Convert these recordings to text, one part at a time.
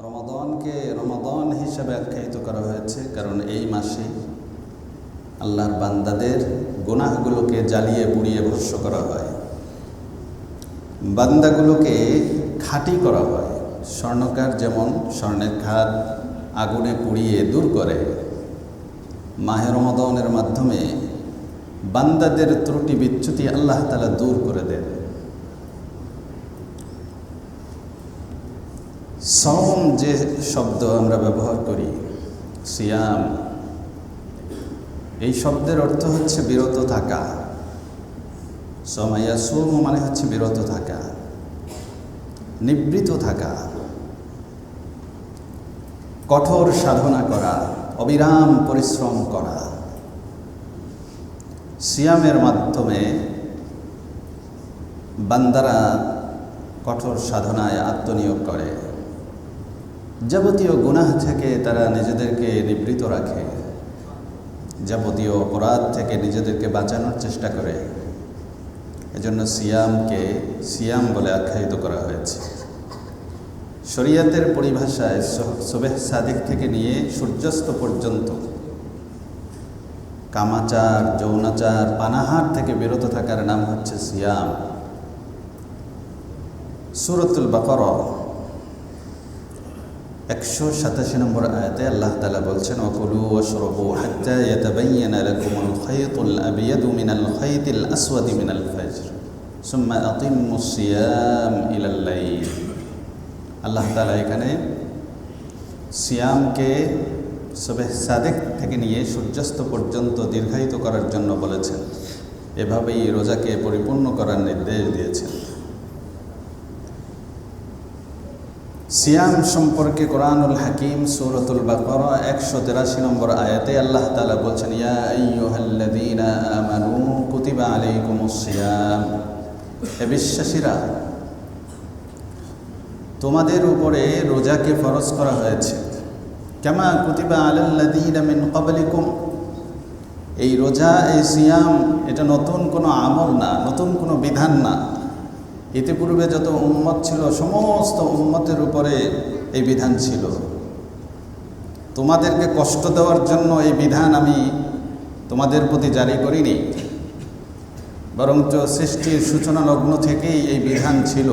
রমাদানকে রমাদান হিসেবে আখ্যায়িত করা হয়েছে কারণ এই মাসে আল্লাহর বান্দাদের গুনাহগুলোকে জ্বালিয়ে পুড়িয়ে ভস্ম করা হয়, বান্দাগুলোকে খাঁটি করা হয়। স্বর্ণকার যেমন স্বর্ণের খাত আগুনে পুড়িয়ে দূর করে, মাহে রমাদানের মাধ্যমে বান্দাদের ত্রুটি বিচ্যুতি আল্লাহ তাআলা দূর করে দেন। সওম যে শব্দ আমরা ব্যবহার করি, সিয়াম, এই শব্দের অর্থ হচ্ছে বিরত থাকা। সওম মানে হচ্ছে বিরত থাকা, নিবৃত থাকা, কঠোর সাধনা করা, অবিরাম পরিশ্রম করা। সিয়ামের মাধ্যমে বান্দারা কঠোর সাধনায় আত্মনিয়োগ করে, যাবতীয় গুনাহ থেকে তারা নিজেদেরকে নিবৃত রাখে, যাবতীয় অপরাধ থেকে নিজেদেরকে বাঁচানোর চেষ্টা করে। এজন্য সিয়ামকে সিয়াম বলে আখ্যায়িত করা হয়েছে। শরীয়তের পরিভাষায় সুবহ সাদিক থেকে নিয়ে সূর্যাস্ত পর্যন্ত কামাচার, যৌনাচার, পানাহার থেকে বিরত থাকার নাম হচ্ছে সিয়াম। সূরাতুল বাকারা 187 নম্বর আয়াতে আল্লাহ তাআলা বলছেন, ওয়াকুলু ওয়াশরাবু হাত্তা ইয়াতাবাyyana লাকুমুল খায়তুল আবয়াদু মিনাল খায়তিল আসওয়াদি মিনাল ফাজর সুম্মা আতিম্মুস সিয়াম ইলাল লাইল। আল্লাহ তাআলা এখানে সিয়ামকে সুবহ সাদিক থেকে নিয়ে সূর্যাস্ত পর্যন্ত দীর্ঘায়িত করার জন্য বলেছেন। এভাবেই রোজাকে পরিপূর্ণ করার নির্দেশ দিয়েছেন। সিয়াম সম্পর্কে কোরআনুল হাকিম সূরাতুল বাকারা 183 নম্বর আয়াতে আল্লাহ তাআলা বলছেন, ইয়া আইয়ুহাল্লাযীনা আমানু কুতিবা আলাইকুমুস সিয়াম। হে বিশ্বাসীরা, তোমাদের উপরে রোজাকে ফরজ করা হয়েছে। কামা কুতিবা আলাল্লাযীনা মিন ক্বাবলিকুম। এই রোজা, এই সিয়াম, এটা নতুন কোনো আমল না, নতুন কোনো বিধান না। ইতিপূর্বে যত উম্মত ছিল সমস্ত উম্মতের উপরে এই বিধান ছিল। তোমাদেরকে কষ্ট দেওয়ার জন্য এই বিধান আমি তোমাদের প্রতি জারি করিনি, বরঞ্চ সৃষ্টির সূচনা লগ্ন থেকেই এই বিধান ছিল।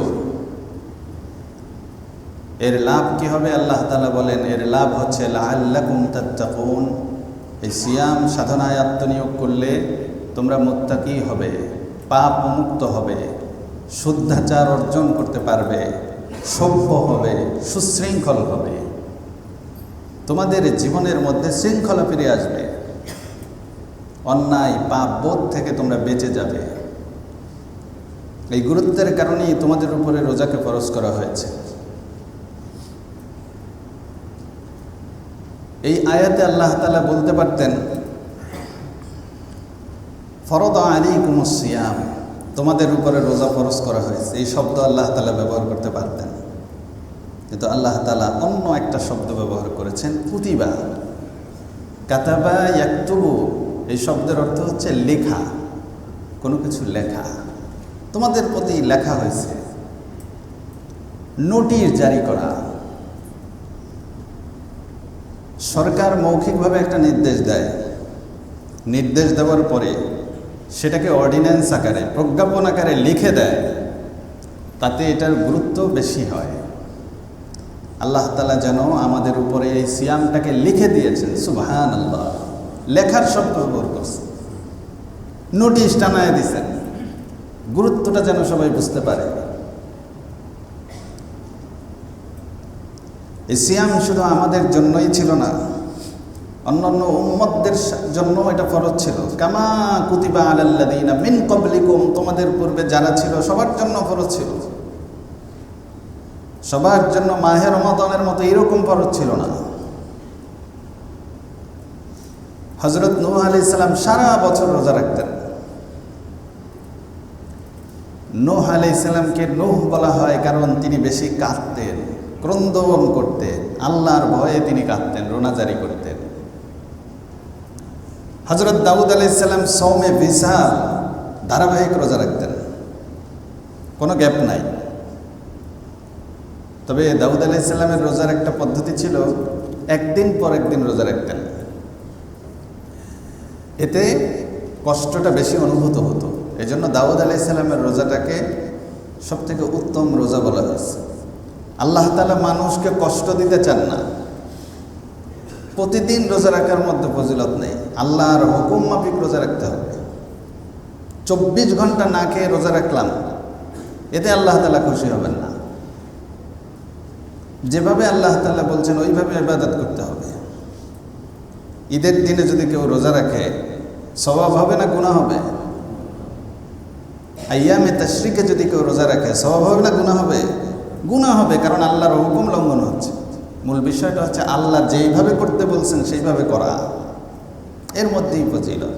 এর লাভ কি হবে? আল্লাহ তাআলা বলেন, এর লাভ হচ্ছে লাআল্লাকুম তাত্তাকুন। এই সিয়াম সাধনায় আত্মনিয়োগ করলে তোমরা মুত্তাকি হবে, পাপ মুক্ত হবে, শুদ্ধাচার অর্জন করতে পারবে, সভ্য হবে, সুশৃঙ্খল হবে, তোমাদের জীবনের মধ্যে শৃঙ্খলা ফিরে আসবে, অন্যায় পাপ বোধ থেকে তোমরা বেঁচে যাবে। এই গুরুত্বের কারণেই তোমাদের উপরে রোজাকে ফরজ করা হয়েছে। এই আয়াতে আল্লাহ তাআলা বলতে পারতেন, ফরদা আলাইকুমুস সিয়াম, তোমাদের উপরে রোজা ফরজ করা হয়েছে। এই শব্দ আল্লাহ তাআলা ব্যবহার করতে পারতেন, কিন্তু আল্লাহ তাআলা অন্য একটা শব্দ ব্যবহার করেছেন, কুতিবা। কাতাবা ইয়াকতুবু, এই শব্দের অর্থ হচ্ছে লেখা, কোনো কিছু লেখা। তোমাদের প্রতি লেখা হয়েছে, নোটিশ জারি করা। সরকার মৌখিকভাবে একটা নির্দেশ দেয়, নির্দেশ দেওয়ার পরে সেটাকে অর্ডিন্যান্স আকারে, প্রজ্ঞাপন আকারে লিখে দেয়, তাতে এটার গুরুত্ব বেশি হয়। আল্লাহ তাআলা যেন আমাদের উপরে এই সিয়ামটাকে লিখে দিয়েছেন। সুবহানাল্লাহ, লেখার শব্দ ব্যবহার করছেন, নোটিশ টানায় দিয়েছেন, গুরুত্বটা যেন সবাই বুঝতে পারে। এই সিয়াম শুধু আমাদের জন্যই ছিল না, অন্যান্য উম্মতদের জন্য এটা ফরজ ছিল। কামা কুতিবা আলাল্লাযীনা মিন ক্বাবলিকুম, তোমাদের পূর্বে যারা ছিল সবার জন্য ফরজ ছিল। সবার জন্য মাহে রমাদানের মতো এরকম ফরজ ছিল না। হযরত নূহ আলাইহিস সালাম সারা বছর রোজা রাখতেন। নূহ আলাইহিস সালামকে নূহ বলা হয় কারণ তিনি বেশি কাঁদতেন, ক্রন্দন করতেন, আল্লাহর ভয়ে তিনি কাঁদতেন, রোনাজারি করতেন। হযরত দাউদ আলাইহিস সালাম সওমে বিসাল, ধারাবাহিক রোজা রাখতেন, কোনো গ্যাপ নাই। তো তবে দাউদ আলাইহিস সালামের রোজার একটা পদ্ধতি ছিল, একদিন পর একদিন রোজা রাখতেন। এতে কষ্টটা বেশি অনুভূত হতো। এজন্য দাউদ আলাইহিস সালামের রোজাটাকে সবথেকে উত্তম রোজা বলা হয়েছে। আল্লাহ তাআলা মানুষকে কষ্ট দিতে চান না। প্রতিদিন রোজা রাখার মধ্যে ফজিলত নেই, আল্লাহর হুকুম মাফিক রোজা রাখতে হবে। 24 ঘন্টা না খেয়ে রোজা রাখলাম, এতে আল্লাহ তাআলা খুশি হবেন না। যেভাবে আল্লাহ তাআলা বলছেন ওইভাবে ইবাদত করতে হবে। ঈদের দিনে যদি কেউ রোজা রাখে সওয়াব হবে না গুনাহ হবে? আইয়ামে তাশরিকে যদি কেউ রোজা রাখে সওয়াব হবে না গুনাহ হবে? গুনাহ হবে, কারণ আল্লাহর হুকুম লঙ্ঘন হচ্ছে। মূল বিষয়টা হচ্ছে আল্লাহ যেইভাবে করতে বলছেন সেইভাবে করা, এর মধ্যেই ফজিলত।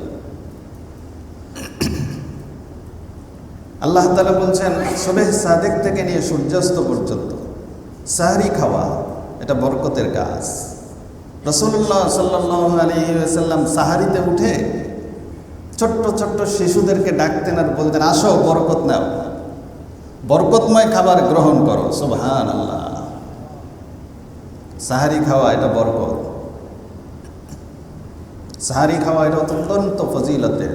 আল্লাহ তাআলা বলছেন সুবহ সাদেক থেকে নিয়ে সূর্যাস্ত পর্যন্ত সাহরি খাওয়া এটা বরকতের কাজ। রাসূলুল্লাহ সাল্লাল্লাহু আলাইহি ওয়াসাল্লাম সাহারিতে উঠে ছোট্ট ছোট্ট শিশুদেরকে ডাকতেন আর বলতেন, আসো বরকত নাও, বরকতময় খাবার গ্রহণ করো। সুবহানাল্লাহ। সাহারি খাওয়া এটা বরকত, সাহারি খাওয়া এটা অত্যন্ত ফজিলতের।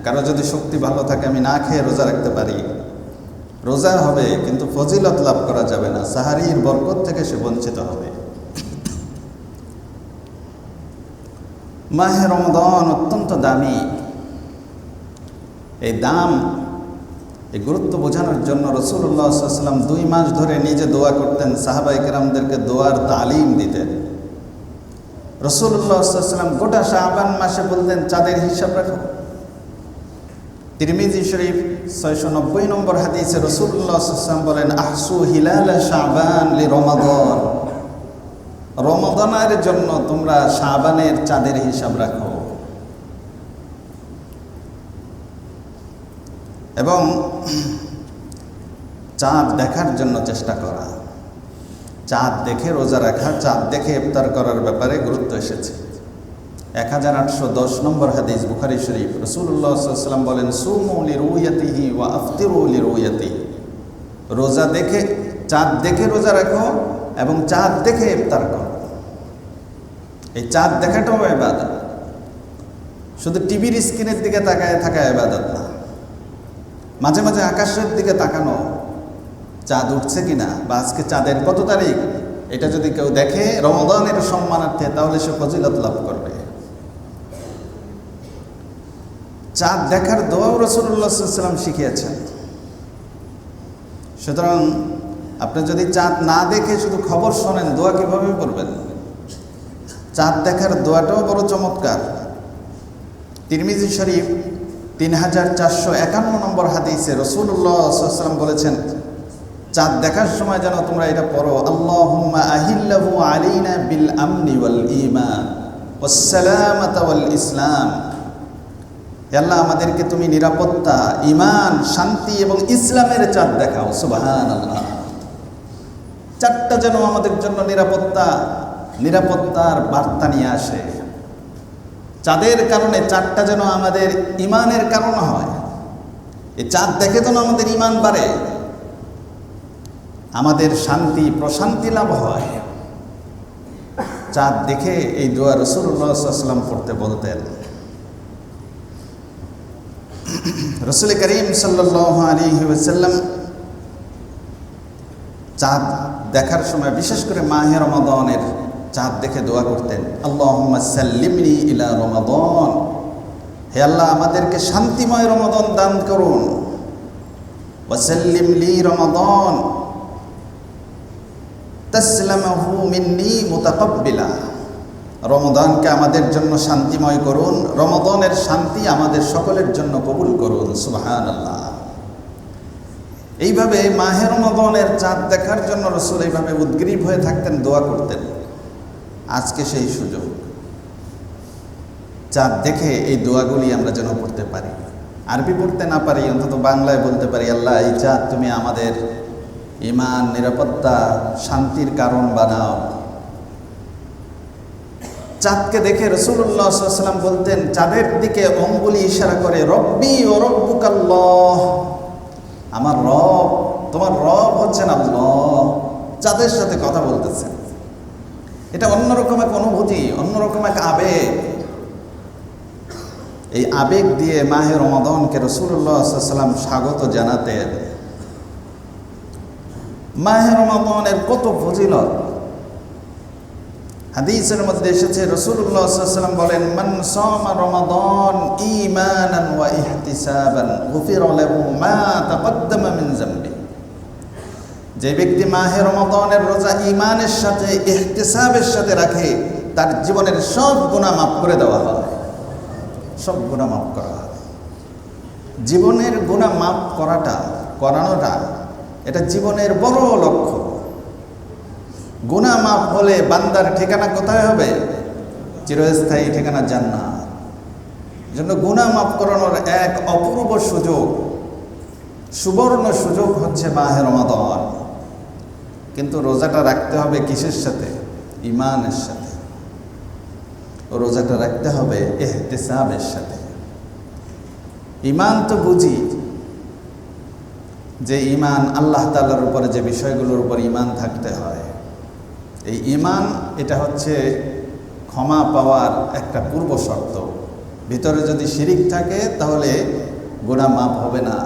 কারো যদি শক্তি ভালো থাকে, আমি না খেয়ে রোজা রাখতে পারি, রোজা হবে কিন্তু ফজিলত লাভ করা যাবে না, সাহারির বরকত থেকে সে বঞ্চিত হবে। মাহে রমাদান অত্যন্ত দামি। এই দাম, এই গুরুত্ব বোঝানোর জন্য রাসূলুল্লাহ সাল্লাল্লাহু আলাইহি ওয়াসাল্লাম 2 মাস ধরে নিজে দোয়া করতেন, সাহাবায়ে কেরামদেরকে দোয়ার তালিম দিতেন। রাসূলুল্লাহ সাল্লাল্লাহু আলাইহি ওয়াসাল্লাম গোটা শাবান মাসে বলতেন চাঁদের হিসাব রাখো। তিরমিজি শরীফ 690 নম্বর হাদিসে রাসূলুল্লাহ সাল্লাল্লাহু আলাইহি ওয়াসাল্লাম বলেন, আহসু হিলাল শাবান লি রমাদান, রমাদানের জন্য তোমরা শাবানের চাঁদের হিসাব রাখো। এবং চাঁদ দেখার জন্য চেষ্টা করা, চাঁদ দেখে রোজা রাখা, চাঁদ দেখে ইফতার করার ব্যাপারে গুরুত্ব এসেছে। 1810 নম্বর হাদিস বুখারী শরীফ, রাসূলুল্লাহ সাল্লাল্লাহু আলাইহি ওয়াসাল্লাম বলেন, সুমু লিরুয়াতিহি ওয়া আফতিরু লিরুয়াতিহি, রোজা দেখে, চাঁদ দেখে রোজা রাখো এবং চাঁদ দেখে ইফতার করো। এই চাঁদ দেখাটাও ইবাদত, শুধু টিভির স্ক্রিনের দিকে তাকায় থাকা ইবাদত না। মাঝে মাঝে আকাশের দিকে তাকানো, চাঁদ উঠছে কিনা বা আজকে চাঁদের কত তারিখ, এটা যদি কেউ দেখে রমাদানের সম্মানার্থে, তাহলে সে ফজিলত লাভ করবে। চাঁদ দেখার দোয়াও রাসূলুল্লাহ সাল্লাল্লাহু আলাইহি ওয়াসাল্লাম শিখিয়েছেন। সুতরাং আপনি যদি চাঁদ না দেখে শুধু খবর শোনেন, দোয়া কিভাবে পড়বেন? চাঁদ দেখার দোয়াটাও বড় চমৎকার। তিরমিজি শরীফ 3451 নম্বর হাদিসে রাসূলুল্লাহ সাল্লাল্লাহু আলাইহি ওয়াসাল্লাম বলেছেন, চাঁদ দেখার সময় যেন তোমরা এটা পড়ো, আল্লাহুম্মা আহিল্লাহু আলাইনা বিল আমনি ওয়াল ঈমান ওয়াস সালামাতা ওয়াল ইসলাম। হে আল্লাহ, আমাদেরকে তুমি নিরাপত্তা, ঈমান, শান্তি এবং ইসলামের চাঁদ দেখাও। সুবহানাল্লাহ। চাঁদটা যেন আমাদের জন্য নিরাপত্তার বার্তা নিয়ে আসে। চাঁদের কারণে চাঁদটা যেন আমাদের ঈমানের কারণ হয়। এই চাঁদ দেখে যেন আমাদের ঈমান বাড়ে, আমাদের শান্তি প্রশান্তি লাভ হয়। চাঁদ দেখে এই দোয়া রাসূলুল্লাহ সাল্লাল্লাহু আলাইহি ওয়াসাল্লাম পড়তে বলতেন। রাসূল করিম সাল্লাল্লাহু আলাইহি ওয়াসাল্লাম চাঁদ দেখার সময়, বিশেষ করে মাহে রমাদানের চাঁদ দেখে দোয়া করতেন, আল্লাহুম্মা সাল্লিমনি ইলা রমাদান, হে আল্লাহ আমাদেরকে শান্তিময় রমাদান দান করুন। ওয়া সাল্লিম লি রমাদান তাসলামাহু মিন্নি মুতাকাব্বিলা, রমাদানকে আমাদের জন্য শান্তিময় করুন, রমাদানের শান্তি আমাদের সকলের জন্য কবুল করুন। সুবহানাল্লাহ। এইভাবে মাহে রমাদানের চাঁদ দেখার জন্য রাসূল এইভাবে উদ্গ্রীব হয়ে থাকতেন, দোয়া করতেন। আজকে সেই সুযোগ, চাঁদ দেখে এই দোয়াগুলি আমরা যেন পড়তে পারি। আরবি পড়তে না পারি, অন্তত বাংলায় বলতে পারি, আল্লাহ এই চাঁদ তুমি আমাদের ঈমান, নিরাপত্তা, শান্তির কারণ বানাও। চাঁদকে দেখে রাসূলুল্লাহ সাল্লাল্লাহু আলাইহি ওয়াসাল্লাম বলতেন, চাঁদের দিকে অঙ্গুলি ইশারা করে, রব্বি ওয়া রব্বুকাল্লাহ, আমার রব, তোমার রব হচ্ছেন আল্লাহ, চাঁদের সাথে কথা বলতেছেন। এটা অন্যরকম এক অনুভূতি, অন্যরকম এক আবেগ। এই আবেগ দিয়ে মাহে রমাদানকে রাসূলুল্লাহ সাল্লাল্লাহু আলাইহি ওয়াসাল্লাম স্বাগত জানাতেন। মাহে রমাদানের কত ফজিলত হাদিসের মধ্যে এসেছে। রাসূলুল্লাহ সাল্লাল্লাহু আলাইহি ওয়াসাল্লাম বলেন, মান সামা রমাদান ঈমানান ওয়া ইহতিসাবান গুফিরা লাহু মা তাকদ্দামা মিন যামবি। যে ব্যক্তি মাহে রমাদানের রোজা ঈমানের সাথে ইহতিসাবের সাথে রাখে, তার জীবনের সব গুনাহ মাফ করে দেওয়া হয়। সব গুনাহ মাফ করা হয়। জীবনের গুনাহ মাফ করানোটা এটা জীবনের বড় লক্ষ্য। গুনাহ মাফ হলে বান্দার ঠিকানা কোথায় হবে? চিরস্থায়ী ঠিকানা জান্নাত। জন্য গুনাহ মাফ করানোর এক অপূর্ব সুযোগ, সুবর্ণ সুযোগ হচ্ছে মাহে রমাদান। কিন্তু রোজাটা রাখতে হবে কিসের সাথে? ঈমানের সাথে। রোজাটা রাখতে হবে ইহতিসাবের সাথে। ঈমান তো বুঝি যে ঈমান আল্লাহ তাআলার উপরে যে বিষয়গুলোর উপর ঈমান থাকতে হয়। এই ঈমান এটা হচ্ছে ক্ষমা পাওয়ার একটা পূর্ব শর্ত। ভিতরে যদি শিরিক থাকে তাহলে গুনাহ মাফ হবে না।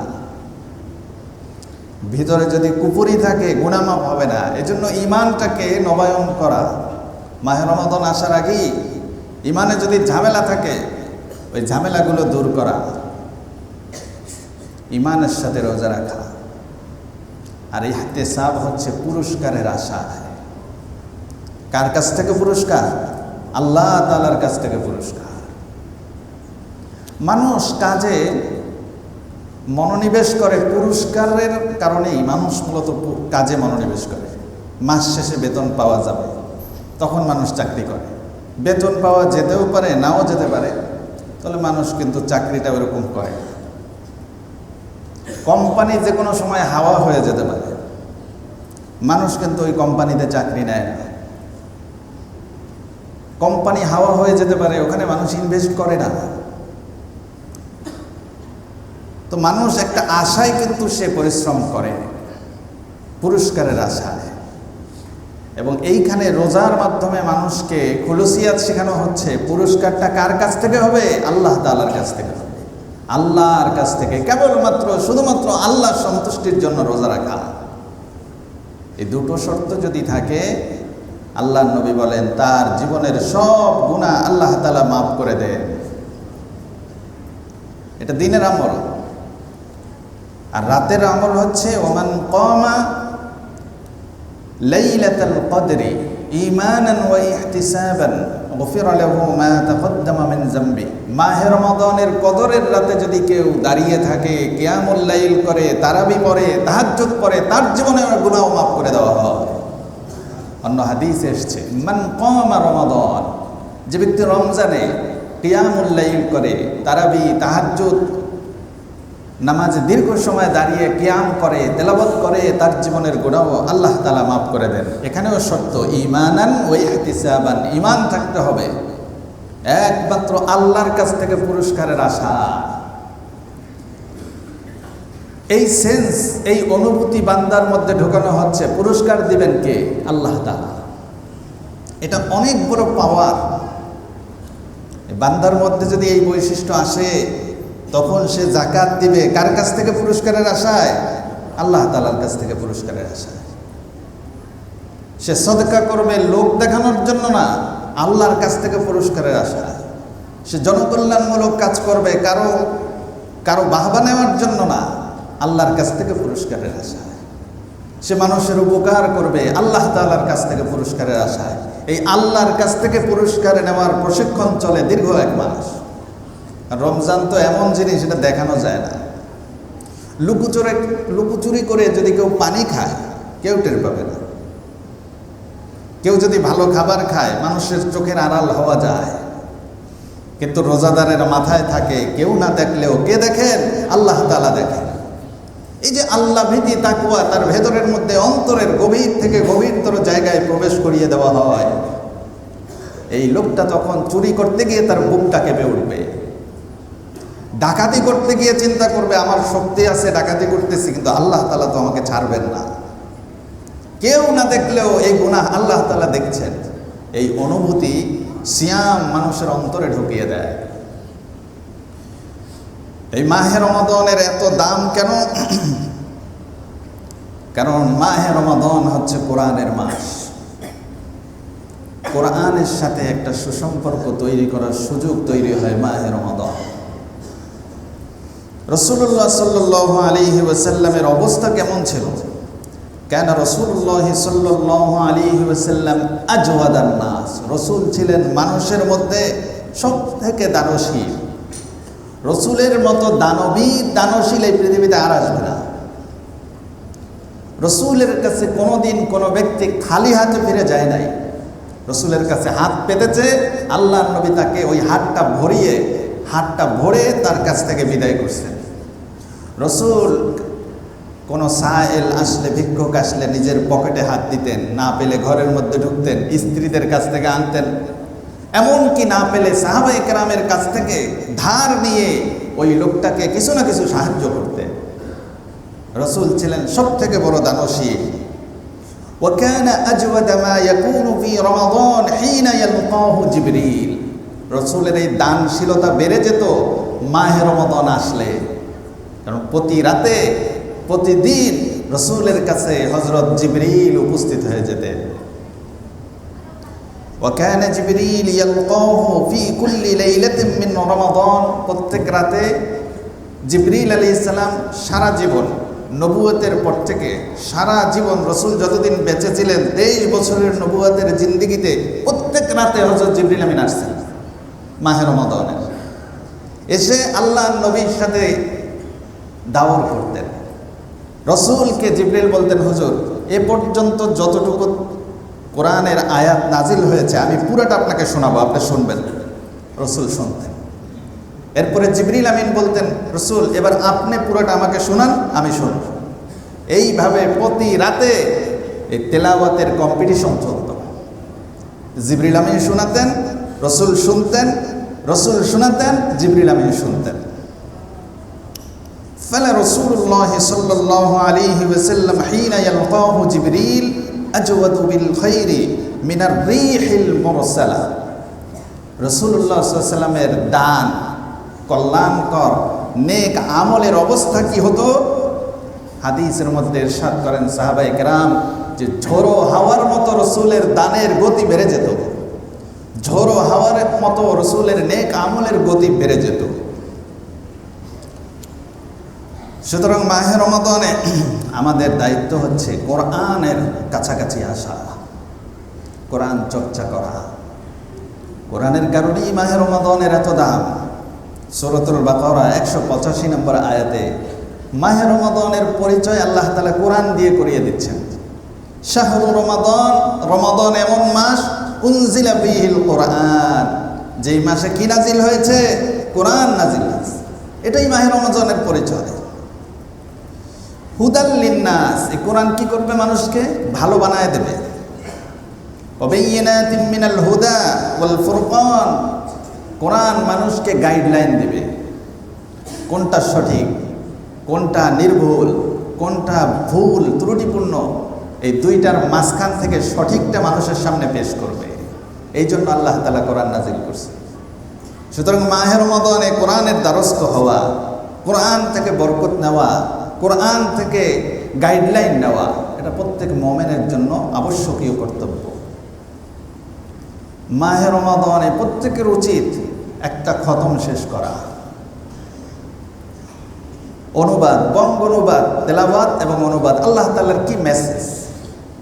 ভিতরে যদি কুফরি থাকে গুনাহ মাফ হবে না। এজন্য ঈমানটাকে নবায়ন করা, মাহে রমাদান আসার আগেই ঈমানে যদি ঝামেলা থাকে ওই ঝামেলাগুলো দূর করা, ঈমানের সাথে রোজা রাখা। আর ইহতিসাব হচ্ছে পুরস্কারের আশা। কার কাছ থেকে পুরস্কার? আল্লাহ তাআলার কাছ থেকে পুরস্কার। মানুষ কাজে মনোনিবেশ করে পুরস্কারের কারণেই মানুষ মূলত কাজে মনোনিবেশ করে। মাস শেষে বেতন পাওয়া যাবে, তখন মানুষ চাকরি করে। বেতন পাওয়া যেতেও পারে, নাও যেতে পারে, তাহলে মানুষ কিন্তু চাকরিটা ওরকম করে। কোম্পানি যে কোনো সময় হাওয়া হয়ে যেতে পারে, মানুষ কিন্তু ওই কোম্পানিতে চাকরি নেয় না। কোম্পানি হাওয়া হয়ে যেতে পারে, ওখানে মানুষ ইনভেস্ট করে না। তো মানুষ একটা আশায় কিন্তু সে পরিশ্রম করে, পুরস্কারের আশায়। এবং এইখানে রোজার মাধ্যমে মানুষকে খুলুসিয়াত শেখানো হচ্ছে। পুরস্কারটা কার কাছ থেকে হবে? আল্লাহ তাআলার কাছ থেকে হবে। আল্লাহর কাছ থেকে, কেবলমাত্র শুধুমাত্র আল্লাহর সন্তুষ্টির জন্য রোজা রাখা। এই দুটো শর্ত যদি থাকে, আল্লাহর নবী বলেন তার জীবনের সব গুনাহ আল্লাহ তাআলা মাফ করে দেন। এটা দিনের আমল। আর রাতের আমল হচ্ছে ওমান কামা লাইলাতুল কদরি ঈমানান ওয়া ইহতিসাবান গুফিরা লাহু মা তাকদ্দামা মিন যামবি। মাহে রমাদানের কদরের রাতে যদি কেউ দাঁড়িয়ে থাকে, কিয়ামুল লাইল করে, তারাবি পড়ে, তাহাজ্জুদ পড়ে, তার জীবনের গুনাহ মাফ করে দেওয়া হয়। অন্য হাদিসে এসেছে মান কামা রমাদান, যে ব্যক্তি রমজানে কিয়ামুল লাইল করে, তারাবি, তাহাজ্জুদ নামাজ দীর্ঘ সময় দাঁড়িয়ে কিয়াম করে, তেলাওয়াত করে, তার জীবনের গুনাহ আল্লাহ তাআলা মাফ করে দেন। এখানেও শর্ত ঈমানান ওয়া ইহতিসাবান। ঈমান থাকতে হবে, একমাত্র আল্লাহর কাছ থেকে পুরস্কারের আশা। এই সেন্স, এই অনুভূতি বান্দার মধ্যে ঢোকানো হচ্ছে। পুরস্কার দিবেন কে? আল্লাহ তাআলা। এটা অনেক বড় পাওয়ার। বান্দার মধ্যে যদি এই বৈশিষ্ট্য আসে, তখন সে যাকাত দিবে কার কাছ থেকে? পুরস্কারের আশায়, আল্লাহ তাআলার কাছ থেকে পুরস্কারের আশায়। সে সদকা করবে লোক দেখানোর জন্য না, আল্লাহর কাছ থেকে পুরস্কারের আশায়। সে জনকল্যাণমূলক কাজ করবে কারো বাহবা নেওয়ার জন্য না, আল্লাহর কাছ থেকে পুরস্কারের আশায়। সে মানুষের উপকার করবে আল্লাহ তাআলার কাছ থেকে পুরস্কারের আশায়। এই আল্লাহর কাছ থেকে পুরস্কার নেওয়ার প্রশিক্ষণ চলে দীর্ঘ 1 মাস। রমজান তো এমন জিনিস, এটা দেখানো যায় না। লুকোচুরি করে যদি কেউ পানি খায়, কেউ টের পাবে না। কেউ যদি ভালো খাবার খায়, মানুষের চোখের আড়াল হওয়া যায়। কিন্তু রোজাদারের মাথায় থাকে, কেউ না দেখলেও কে দেখেন? আল্লাহ তাআলা দেখেন। এই যে আল্লাহ ভীতি, তাকওয়া তার ভেতরের মধ্যে অন্তরের গভীর থেকে গভীরতর জায়গায় প্রবেশ করিয়ে দেওয়া হয়। এই লোকটা তখন চুরি করতে গিয়ে তার বুকটা কেঁপে উঠবে। ডাকাতি করতে গিয়ে চিন্তা করবে আমার শক্তি আছে, ডাকাতি করতেছি, কিন্তু আল্লাহ তাআলা তো আমাকে ছাড়বেন না। কেউ না দেখলেও এই গুনাহ আল্লাহ তাআলা দেখছেন, এই অনুভূতি সিয়াম মানুষের অন্তরে ঢুকিয়ে দেয়। এই মাহে রমাদানের এত দাম কেন? কারণ মাহে রমাদান হচ্ছে কোরআনের মাস। কোরআনের সাথে একটা সুসম্পর্ক তৈরি করার সুযোগ তৈরি হয় মাহে রমাদান। রাসূলুল্লাহ সাল্লাল্লাহু আলাইহি ওয়াসাল্লামের অবস্থা কেমন ছিল? কেন রাসূলুল্লাহ সাল্লাল্লাহু আলাইহি ওয়াসাল্লাম আজওয়াদান নাস, রাসূল ছিলেন মানুষের মধ্যে সবথেকে দানশীল। রাসূলের মতো দানশীল এই পৃথিবীতে আর আসবে না। রাসূলের কাছে কোনোদিন কোনো ব্যক্তি খালি হাতে ফিরে যায় নাই। রাসূলের কাছে হাত পেতেছে, আল্লাহর নবী তাকে ওই হাতটা ভরে তার কাছ থেকে বিদায় করছেন। রাসূল কোনো সায়েল আসলে, ভিক্ষুক আসলে নিজের পকেটে হাত দিতেন, না পেলে ঘরের মধ্যে ঢুকতেন, স্ত্রীদের কাছ থেকে আনতেন, এমনকি না পেলে সাহাবায়ে কেরামের কাছ থেকে ধার নিয়ে ওই লোকটাকে কিছু না কিছু সাহায্য করতেন। রাসূল ছিলেন সবথেকে বড় দানশীল। وكان أجود ما يكون في رمضان حين يلقاه جبريل, রাসূলের এই দানশীলতা বেড়ে যেত মাহে রমাদান আসলে। কারণ প্রতি রাতে প্রতিদিন রাসূলের কাছে হযরত জিবরিল উপস্থিত হয়ে যেতেন। وكان جبريل يلقاه في كل ليلة من رمضان, প্রত্যেক রাতে জিবরিল আলাইহিস সালাম সারা জীবন, নবুয়তের পর থেকে সারা জীবন রাসূল যতদিন বেঁচে ছিলেন 23 বছরের নবুয়তের জিন্দেগিতে প্রত্যেক রাতে হযরত জিবরিল আমিন আসছেন মাহে রমাদানে। এসে আল্লাহর নবীর সাথে দাওয়াত করতেন। রাসূলকে জিবরিল বলতেন, হুজুর এ পর্যন্ত যতটুকু কোরআনের আয়াত নাজিল হয়েছে আমি পুরোটা আপনাকে শোনাবো, আপনি শুনবেন। রাসূল শুনতেন। এরপরে জিবরিল আমিন বলতেন, রাসূল এবার আপনি পুরোটা আমাকে শোনান, আমি শুনব। এইভাবে প্রতি রাতে এই তেলাওয়াতের কম্পিটিশন চলত। জিবরিল আমিন শোনাতেন, রাসূল শুনতেন, রাসূল শোনাতেন, জিবরিল আমিন শুনতেন। ফালা রাসূলুল্লাহ সাল্লাল্লাহু আলাইহি ওয়াসাল্লাম হিনা ইয়ালকাহু জিবরিল আজওয়াদু বিল খাইরি মিনার রিহিল মুরসালা, রাসূলুল্লাহ সাল্লাল্লাহু আলাইহি ওয়াসাল্লামের দান, কল্যাণকর নেক আমলের অবস্থা কি হতো? হাদিসের মধ্যে ইরশাদ করেন সাহাবায়ে কেরাম যে ঝোড়ো হাওয়ার মতো রাসূলের দানের গতি বেড়ে যেত, ঝোড়ো হাওয়ার মতো রাসূলের নেক আমলের গতি বেড়ে যেত। সুতরাং মাহে রমাদানে আমাদের দায়িত্ব হচ্ছে কোরআনের কাছাকাছি আসা, কোরআন চর্চা করা। কোরআনের কারণেই মাহে রমাদানের এত দাম। সূরাতুল বাকারা 185 নম্বর আয়াতে মাহে রমাদানের পরিচয় আল্লাহ তাআলা কোরআন দিয়ে করিয়ে দিচ্ছেন। শাহরু রমাদান, রমাদান এমন মাস উনজিলা ফীহিল কোরআন, যেই মাসে কি নাজিল হয়েছে? কোরআন নাজিল হয়েছে। এটাই মাহে রমাদানের পরিচয়। হুদাল লিন্নাস, এই কোরআন কি করবে? মানুষকে ভালো বানায় দেবে। ওয়াবাইয়িনাতিম মিনাল হুদা ওয়াল ফুরকান, কোরআন মানুষকে গাইডলাইন দেবে, কোনটা সঠিক, কোনটা নির্ভুল, কোনটা ভুল ত্রুটিপূর্ণ, এই দুইটার মাঝখান থেকে সঠিকটা মানুষের সামনে পেশ করবে। এই জন্য আল্লাহ তাআলা কোরআন নাজিল করছে। সুতরাং মাহে রমাদানে কোরআনের দ্বারস্থ হওয়া, কোরআন থেকে বরকত নেওয়া, কোরআন থেকে গাইডলাইন নেওয়া, এটা প্রত্যেক মুমিনের জন্য আবশ্যকীয় কর্তব্য। মাহে রমাদানে প্রত্যেকের উচিত একটা খতম শেষ করা, অনুবাদ, বঙ্গ অনুবাদ, তেলাওয়াত এবং অনুবাদ। আল্লাহ তাআলার কি মেসেজ,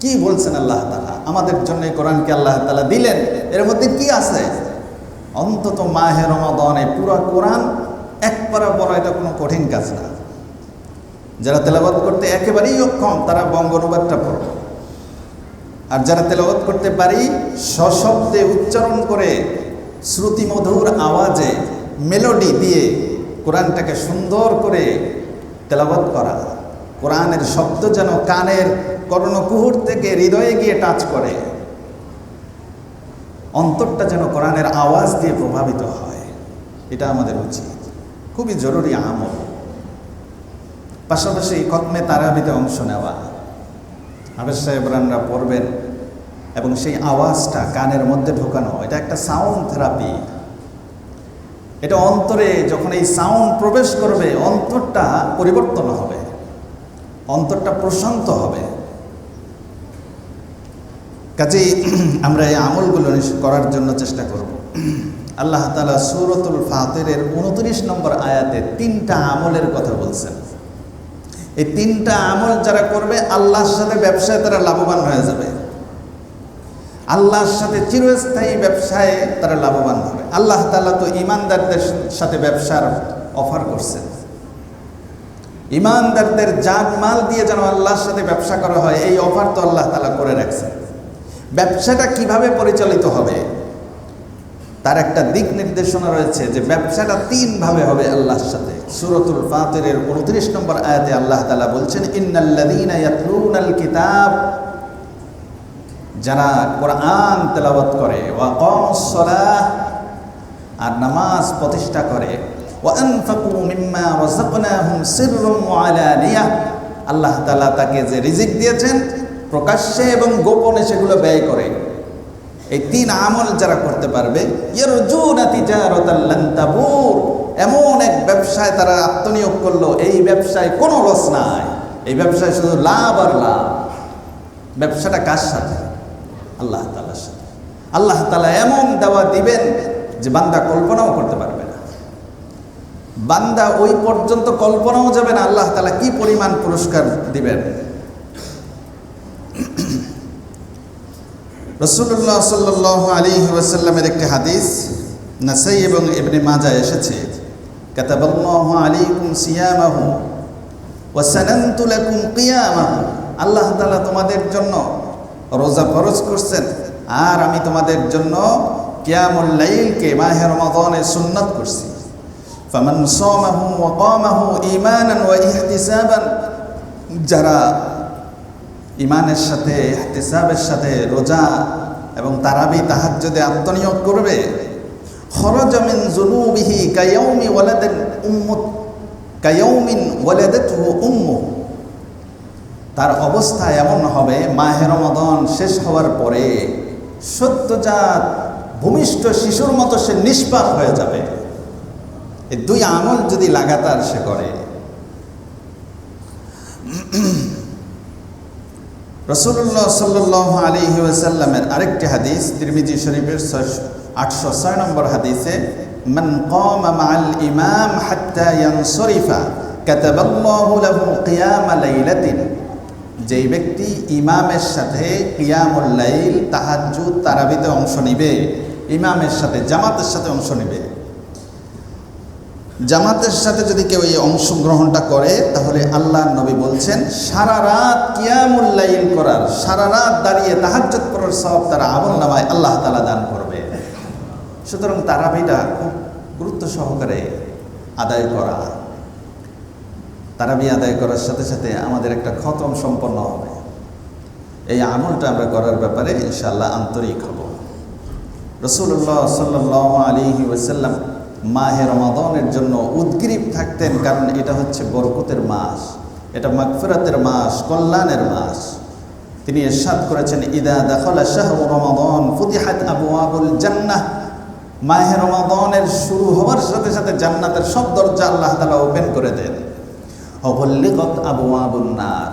কি বলছেন আল্লাহ তাআলা আমাদের জন্য? এই কোরআনকে আল্লাহ তাআলা দিলেন, এর মধ্যে কি আছে? অন্তত মাহে রমাদানে পুরো কোরআন এক পারা পড়া এটা কোনো কঠিন কাজ না। যারা তেলাওয়াত করতে একেবারেই অক্ষম তারা বঙ্গ অনুবাদটা পড়বে, আর যারা তেলাওয়াত করতে পারি সশব্দে উচ্চারণ করে শ্রুতিমধুর আওয়াজে মেলোডি দিয়ে কোরআনটাকে সুন্দর করে তেলাওয়াত করা, কোরআনের শব্দ যেন কানের কর্ণকুহর থেকে হৃদয়ে গিয়ে টাচ করে, অন্তরটা যেন কোরআনের আওয়াজ দিয়ে প্রভাবিত হয়, এটা আমাদের উচিত, খুবই জরুরি আমল। পাশাপাশি খতমে তারাবিতে অংশ নেওয়া, হাফেজ সাহেবরানরা পড়বেন এবং সেই আওয়াজটা কানের মধ্যে ঢোকানো, এটা একটা সাউন্ড থেরাপি। এটা অন্তরে যখন এই সাউন্ড প্রবেশ করবে, অন্তরটা পরিবর্তন হবে, অন্তরটা প্রশান্ত হবে। কাজেই আমরা এই আমলগুলো করার জন্য চেষ্টা করব। আল্লাহ তাআলা সূরাতুল ফাতিরের 29 নম্বর আয়াতে 3টা আমলের কথা বলছেন। এই 3টা আমল যারা করবে আল্লাহর সাথে ব্যবসায় তারা লাভবান হয়ে যাবে, আল্লাহর সাথে চিরস্থায়ী ব্যবসায় তারা লাভবান হবে। আল্লাহ তাআলা তো ঈমানদারদের সাথে ব্যবসার অফার করছেন। ঈমানদারদের জান মাল দিয়ে যেন আল্লাহর সাথে ব্যবসা করা হয়, এই অফার তো আল্লাহ তাআলা করে রাখছেন। ব্যবসাটা কিভাবে পরিচালিত হবে তার একটা দিক নির্দেশনা রয়েছে, যে ব্যবসাটা 3 ভাবে হবে আল্লাহর সাথে। সূরাতুল ফাতিরের 29 নম্বর আয়াতে আল্লাহ তাআলা বলছেন, ইন্নাল্লাযীনা ইয়াতলুনাল কিতাব, যারা কোরআন তেলাওয়াত করে, ওয়া আকামুস সালাহ, আর নামাজ প্রতিষ্ঠা করে, ওয়া আনফাকু মিম্মা রাযাকনাহুম সিররুম ওয়া আলানিয়া, আল্লাহ তাআলা তাকে যে রিজিক দিয়েছেন প্রকাশ্যে এবং গোপনে সেগুলো ব্যয় করে। এই 3 আমল যারা করতে পারবে, ইয়ারজুনা তিজারাতাল লান তাবুর, এমন এক ব্যবসায় তারা আত্মনিয়োগ করলো, এই ব্যবসায় কোনো লস নাই, এই ব্যবসায় শুধু লাভ আর লাভ। ব্যবসাটা কার সাথে? আল্লাহ তাআলার সাথে। আল্লাহ তাআলা এমন দেওয়া দিবেন যে বান্দা কল্পনাও করতে পারবে না, বান্দা ওই পর্যন্ত কল্পনাও যাবে না আল্লাহ তাআলা কি পরিমাণ পুরস্কার দিবেন। রাসূলুল্লাহ সাল্লাল্লাহু আলাইহি ওয়াসাল্লামের একটি হাদিস নাসাই এবং ইবনে মাজাহ এসেছে, কাতাবাল্লাহু আলাইকুম সিয়ামাহু ওয়া সানানতু লাকুম কিয়ামাহু, আল্লাহ তাআলা তোমাদের জন্য রোজা ফরজ করছেন আর আমি তোমাদের জন্য কিয়ামুল লাইলকে মাহে রমাদানে সুন্নাত করছি। ফামান সামাহু ওয়া কামাহু ঈমানান ওয়া ইহতিসাবান, যারা ঈমানের সাথে ইহতিসাবের সাথে রোজা এবং তারাবি তাহাজ্জুদে আত্মনিয়োগ করবে, খরাজা মিন যুনুবিহি কায়াউমি ওয়ালাদান উম্মুত কায়াউমিন ওয়ালাদাতহু উম্মু, তার অবস্থা এমন হবে মাহে রমাদান শেষ হওয়ার পরে সদ্যজাত ভূমিষ্ঠ শিশুর মতো সে নিষ্পাপ হয়ে যাবে। এই 2 আমল যদি লাগাতার সে করে। রাসূলুল্লাহ সাল্লাল্লাহু আলাইহি ওয়াসাল্লামের আরেকটি হাদিস তিরমিজি শরীফের 806 নম্বর হাদিসে, মান কামা মাআল ইমাম হাত্তা ইয়ানসরিফা কাতাবাল্লাহু লাহু কিয়ামা লাইলাতিন, যেই ব্যক্তি ইমামের সাথে কিয়ামুল লাইল তাহাজ্জুদ তারাবিতে অংশ নিবে, ইমামের সাথে জামাতের সাথে অংশ নিবে, জামাতের সাথে যদি কেউ এই অংশগ্রহণটা করে, তাহলে আল্লাহর নবী বলছেন সারা রাত কিয়ামুল লাইল করার, সারা রাত দাঁড়িয়ে তাহাজ্জুদ করার সওয়াব তার আমলনামায় আল্লাহ তাআলা দান করবে। সুতরাং তারাবিটা খুব গুরুত্ব সহকারে আদায় করা, তারাবি আদায় করার সাথে সাথে আমাদের একটা খতম সম্পন্ন হবে। এই আমলটা আমরা করার ব্যাপারে ইনশাআল্লাহ আন্তরিক হব। রাসূলুল্লাহ সাল্লাল্লাহু আলাইহি ওয়াসাল্লাম মাহে রমাদানের জন্য উদ্গ্রীব থাকতেন, কারণ এটা হচ্ছে বরকতের মাস, এটা মাগফিরাতের মাস, কল্যাণের মাস। তিনি ইরশাদ করেছেন, ইদা দাখালা শাহরু রমাদান ফুতিহাত আবওয়াবুল জান্নাহ, মাহে রমাদানের শুরু হওয়ার সাথে সাথে জান্নাতের সব দরজা আল্লাহ তাআলা ওপেন করে দেন। ওয়াগল্লিকাত আবওয়াবুন নার,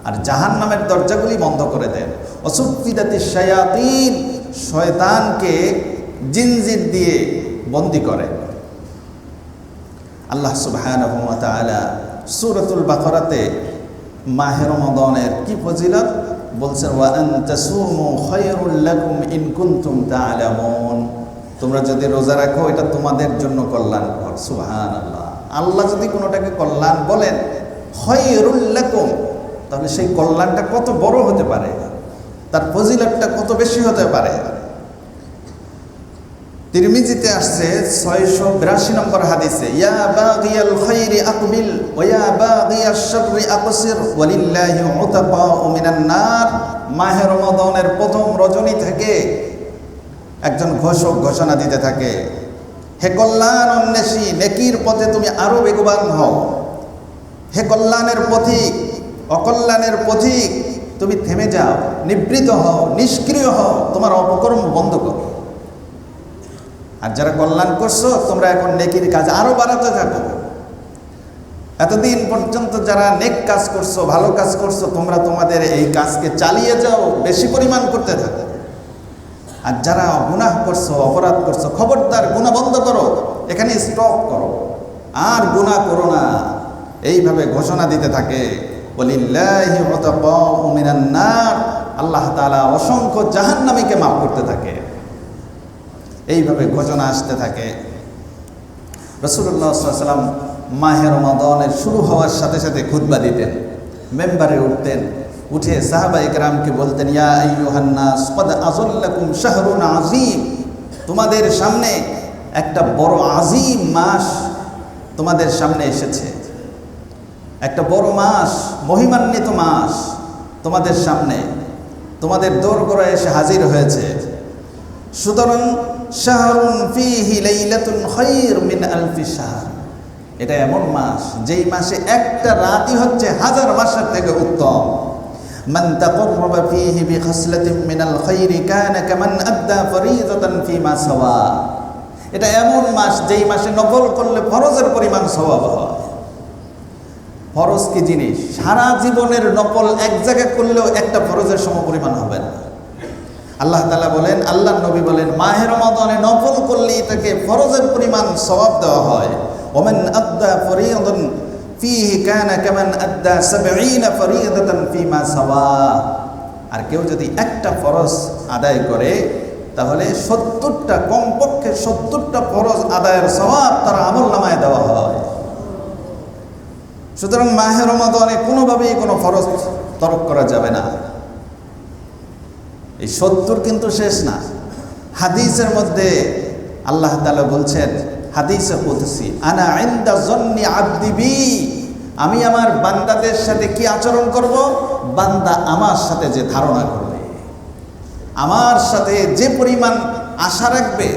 আর জাহান্নামের দরজাগুলি বন্ধ করে দেন। ওয়াসুফিদাতিশ শায়াতিন, শয়তানকে জিনজির দিয়ে বন্দী করেন। আল্লাহ সুবহানাহু ওয়া তাআলা সূরাতুল বাকারাতে মাহে রমাদানের কি ফজিলত বলছেন, ওয়া আন তাসুমু খায়রুল লাকুম ইন কুনতুম তা'লামুন, তোমরা যদি রোজা রাখো এটা তোমাদের জন্য কল্যাণকর। সুবহানাল্লাহ, আল্লাহ যদি কোনোটাকে কল্যাণ বলেন খায়রুল লাকুম, তাহলে সেই কল্যাণটা কত বড় হতে পারে, তার ফজিলতটা কত বেশি হতে পারে। তিরমিজিতে আসছে 682 নম্বর হাদিসে, ইয়া বাগিয়াল খায়রি আকবিল ওয়া ইয়া বাগিয়াশ শাররি আকসির ওয়ালিল্লাহি উতাকাউ মিনান নার। মাহে রমাদানের প্রথম রজনী থেকে একজন ঘোষক ঘোষণা দিতে থাকে, হে কল্যাণ অন্বেষী, নেকির পথে তুমি আরো বেগবান হও। হে কল্যাণের পথিক, অকল্যাণের পথিক, তুমি থেমে যাও, নিবৃত হও, নিষ্ক্রিয় হও, তোমার অপকর্ম বন্ধ করো। আর যারা কল্যাণ করছো তোমরা এখন নেকির কাজ আরো বাড়াতে থাকো। এতদিন পর্যন্ত যারা নেক কাজ করছো, ভালো কাজ করছো, তোমরা তোমাদের এই কাজকে চালিয়ে যাও, বেশি পরিমাণ করতে থাকো। আর যারা গুনাহ করছো, অপরাধ করছো, খবরদার গুনাহ বন্ধ করো, এখানে স্টপ করো, আর গুনাহ করো না। এইভাবে ঘোষণা দিতে থাকে, ওয়ালিল্লাহি উতাকাউ মিনান নার, আল্লাহ তাআলা অসংখ্য জাহান্নামীকে মাফ করতে থাকে। এইভাবে ঘোষণা আসতে থাকে। রাসূলুল্লাহ সাল্লাল্লাহু আলাইহি ওয়াসাল্লাম মাহে রমাদানের শুরু হওয়ার সাথে সাথে খুতবা দিতেন, মেম্বারে উঠতেন, উঠে সাহাবায়ে কেরামকে বলতেন, ইয়া আইয়ুহান নাস ক্বাদ আযাল্লাকুম শাহরুন আযীম, তোমাদের সামনে একটা বড় আযীম মাস তোমাদের সামনে এসেছে। একটা বড় মাস, মহিমান্বিত মাস তোমাদের সামনে, তোমাদের দোরগোড়ায় এসে হাজির হয়েছে। সুতরাং শাহরুন ফীহি লাইলাতুন খায়রুম মিন আলফি শাহর, এটা এমন মাস যেই মাসে একটা রাতই হচ্ছে হাজার মাসের থেকে উত্তম। মান তাকাররাবা ফীহি বিখাসলাতিন মিনাল খায়রি কানা কামান আদ্দা ফরিদাতান ফীমা সাওয়া, এটা এমন মাস যেই মাসে নফল করলে ফরজের পরিমাণ সওয়াব হয়। ফরজ কি জিনিস? সারা জীবনের নফল এক জায়গায় করলেও একটা ফরজের সমপরিমাণ হবে না। আল্লাহ তাআলা বলেন, আল্লাহর নবী বলেন, মাহে রমাদানে নফল করলেই তাকে ফরজের পরিমাণ সওয়াব দেওয়া হয়। ওমান আদ্দা ফরিদাতান ফীহি কানা কামান আদ্দা ৭০ ফরিদাতান ফীমা সাওয়া, আর কেউ যদি একটা ফরজ আদায় করে তাহলে ৭০টা, কমপক্ষে ৭০টা ফরজ আদায়ের সওয়াব তার আমলনামায় দেওয়া হয়। সুতরাং মাহে রমাদানে কোনোভাবেই কোনো ফরজ তরক করা যাবে না। এই ৭০ কিন্তু শেষ না। হাদিসের মধ্যে আল্লাহ তাআলা বলছেন, হাদিসে কুদসি, আনা ইনদা যন্নি আবদি বি, আমি আমার বান্দাদের সাথে কি আচরণ করব, বান্দা আমার সাথে যে ধারণা করবে, আমার সাথে যে পরিমাণ আশা রাখবে,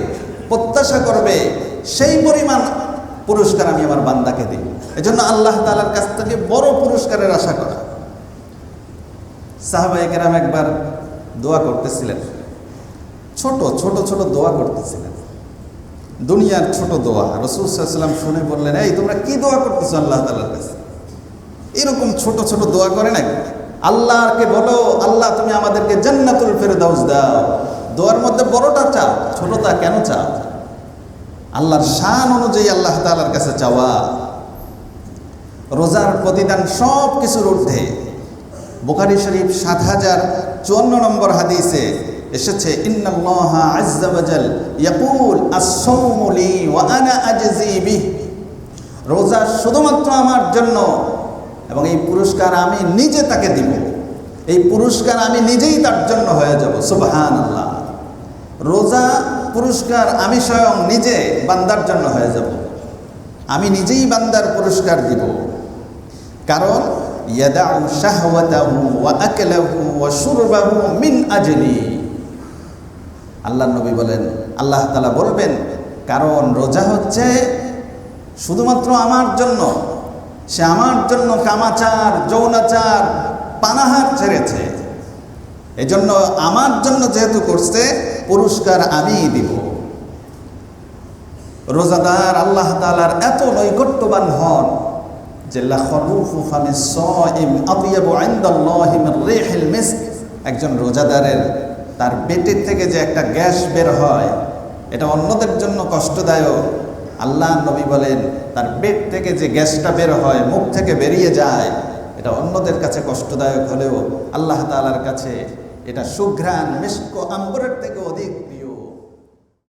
প্রত্যাশা করবে, সেই পরিমাণ পুরস্কার আমি আমার বান্দাকে দিই। এজন্য আল্লাহ তাআলার কাছ থেকে বড় পুরস্কারের আশা করা। সাহাবায়ে কেরাম একবার দোয়া করতেছিলেন, ছোট ছোট ছোট দোয়া করতেছিলেন, দুনিয়ার ছোট দোয়া। রাসূল সাল্লাল্লাহু আলাইহি ওয়াসাল্লাম শুনে বললেন, এই তোমরা কি দোয়া করতেছো আল্লাহ তাআলার কাছে? এরকম ছোট ছোট দোয়া করে নাকি? আল্লাহকে বলো, আল্লাহ তুমি আমাদেরকে জান্নাতুল ফেরদাউস দাও। দোয়ার মধ্যে বড়টা চাও, ছোটটা কেন চাও? আল্লাহর শান অনুযায়ী আল্লাহ তাআলার কাছে চাওয়া। রোজার প্রতিদান সব কিছুর ঊর্ধ্বে। বুখারী শরীফ ৭০৫৪ নম্বর হাদিসে এসেছে, ইন্নাল্লাহা আযজা ওয়া জাল ইয়াকুল আস-সাওমু লি ওয়া আনা আজজি বিহ, রোজা শুধুমাত্র আমার জন্য এবং এই পুরস্কার আমি নিজে তাকে দিব, এই পুরস্কার আমি নিজেই তার জন্য হয়ে যাব। সুবহানাল্লাহ। রোজা পুরস্কার আমি স্বয়ং নিজে বান্দার জন্য হয়ে যাব, আমি নিজেই বান্দার পুরস্কার দিব। কারণ ইয়াদাউ শাহওয়াতাহু ওয়া আকলাহু ওয়া শুরবাহু মিন আজলি, আল্লাহর নবী বলেন, আল্লাহ তাআলা বলবেন, কারণ রোজা হচ্ছে শুধুমাত্র আমার জন্য, সে আমার জন্য কামাচার, যৌনাচার, পানাহার ছেড়েছে, এজন্য আমার জন্য যেহেতু করছে, পুরস্কার আমিই দিব। রোজাদার আল্লাহ তাআলার এত নৈকট্যবান হন যে লা খালুফু ফামিস সাইম আতয়াবু ইনদাল্লাহি মির রিহিল মিস্ক, একজন রোজাদারের তার পেটের থেকে যে একটা গ্যাস বের হয়, এটা অন্যদের জন্য কষ্টদায়ক। আল্লাহ নবী বলেন, তার পেট থেকে যে গ্যাসটা বের হয়, মুখ থেকে বেরিয়ে যায়, এটা অন্যদের কাছে কষ্টদায়ক হলেও আল্লাহ তাআলার কাছে এটা সুঘ্রাণ মিস্ক আম্বরের থেকে অধিক প্রিয়।